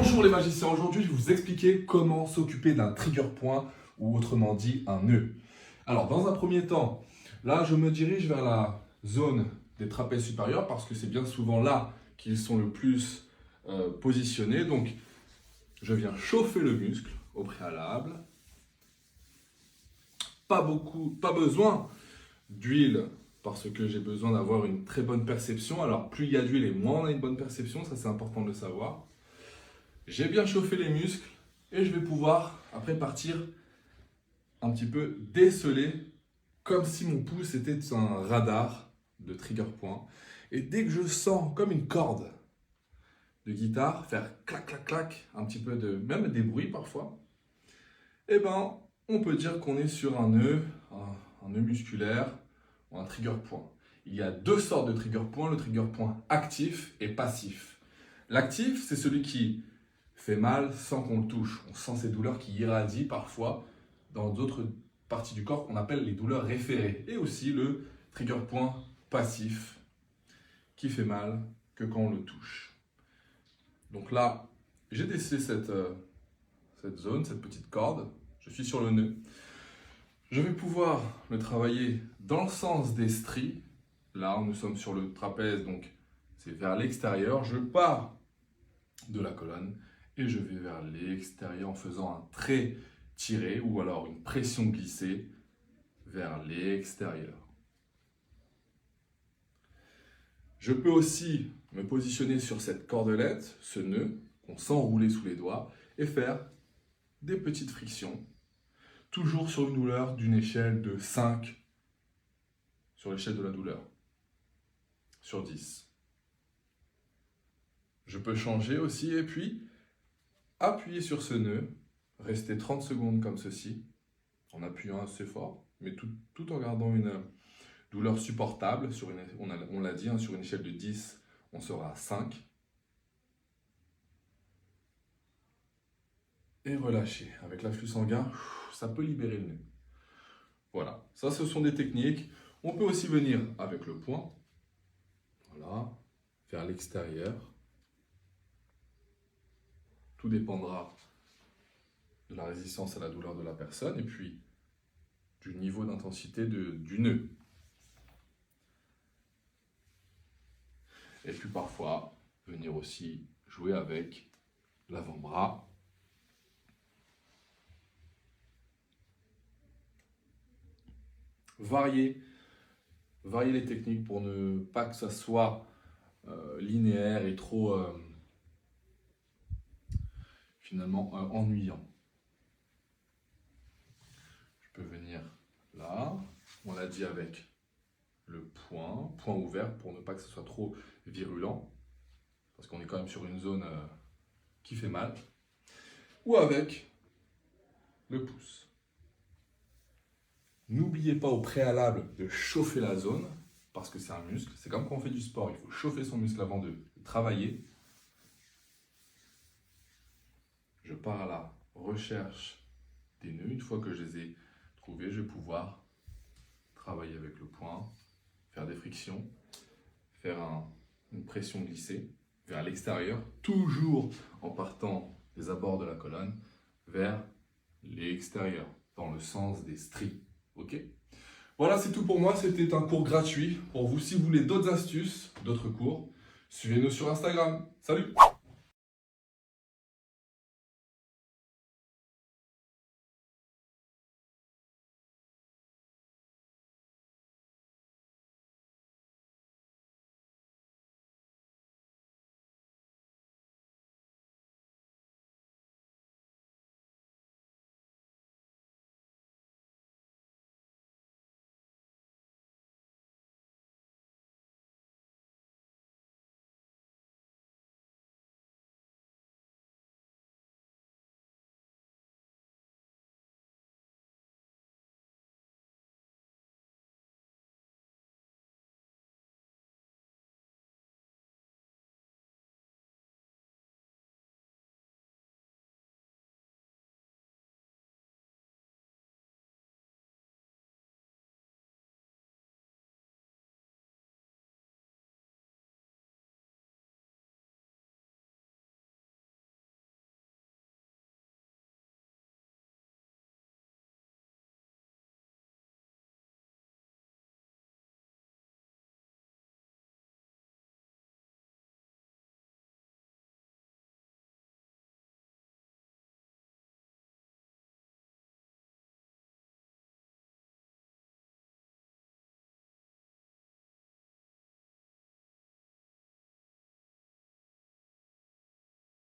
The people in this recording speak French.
Bonjour les magiciens, aujourd'hui je vais vous expliquer comment s'occuper d'un trigger point ou autrement dit un nœud. Alors dans un premier temps, là je me dirige vers la zone des trapèzes supérieurs parce que c'est bien souvent là qu'ils sont le plus positionnés. Donc je viens chauffer le muscle au préalable. Pas besoin d'huile parce que j'ai besoin d'avoir une très bonne perception. Alors plus il y a d'huile et moins on a une bonne perception, ça c'est important de le savoir. J'ai bien chauffé les muscles et je vais pouvoir après partir un petit peu déceler comme si mon pouce était un radar de trigger point. Et dès que je sens comme une corde de guitare faire clac clac clac, un petit peu de même des bruits parfois, eh ben on peut dire qu'on est sur un nœud musculaire ou un trigger point. Il y a deux sortes de trigger points, le trigger point actif et passif. L'actif, c'est celui qui fait mal sans qu'on le touche. On sent ces douleurs qui irradient parfois dans d'autres parties du corps qu'on appelle les douleurs référées. Et aussi le trigger point passif qui fait mal que quand on le touche. Donc là, j'ai décelé cette zone, cette petite corde. Je suis sur le nœud. Je vais pouvoir le travailler dans le sens des stries. Là, nous sommes sur le trapèze, donc c'est vers l'extérieur. Je pars de la colonne et je vais vers l'extérieur en faisant un trait tiré ou alors une pression glissée vers l'extérieur. Je peux aussi me positionner sur cette cordelette, ce nœud qu'on sent rouler sous les doigts et faire des petites frictions, toujours sur une douleur d'une échelle de 5 sur l'échelle de la douleur, sur 10. Je peux changer aussi et puis appuyer sur ce nœud, rester 30 secondes comme ceci, en appuyant assez fort, mais tout en gardant une douleur supportable. On l'a dit, sur une échelle de 10, on sera à 5. Et relâcher. Avec l'afflux sanguin, ça peut libérer le nœud. Voilà, ça ce sont des techniques. On peut aussi venir avec le poing, voilà, vers l'extérieur. Tout dépendra de la résistance à la douleur de la personne et puis du niveau d'intensité du nœud. Et puis parfois, venir aussi jouer avec l'avant-bras. Varier les techniques pour ne pas que ça soit linéaire et trop finalement ennuyant. Je peux venir là, on l'a dit avec le point ouvert pour ne pas que ce soit trop virulent, parce qu'on est quand même sur une zone qui fait mal, ou avec le pouce. N'oubliez pas au préalable de chauffer la zone, parce que c'est un muscle, c'est comme quand on fait du sport, il faut chauffer son muscle avant de travailler. Je pars à la recherche des nœuds. Une fois que je les ai trouvés, je vais pouvoir travailler avec le poing, faire des frictions, faire une pression glissée vers l'extérieur, toujours en partant des abords de la colonne vers l'extérieur, dans le sens des stries. Ok ? Voilà, c'est tout pour moi. C'était un cours gratuit pour vous. Si vous voulez d'autres astuces, d'autres cours, suivez-nous sur Instagram. Salut!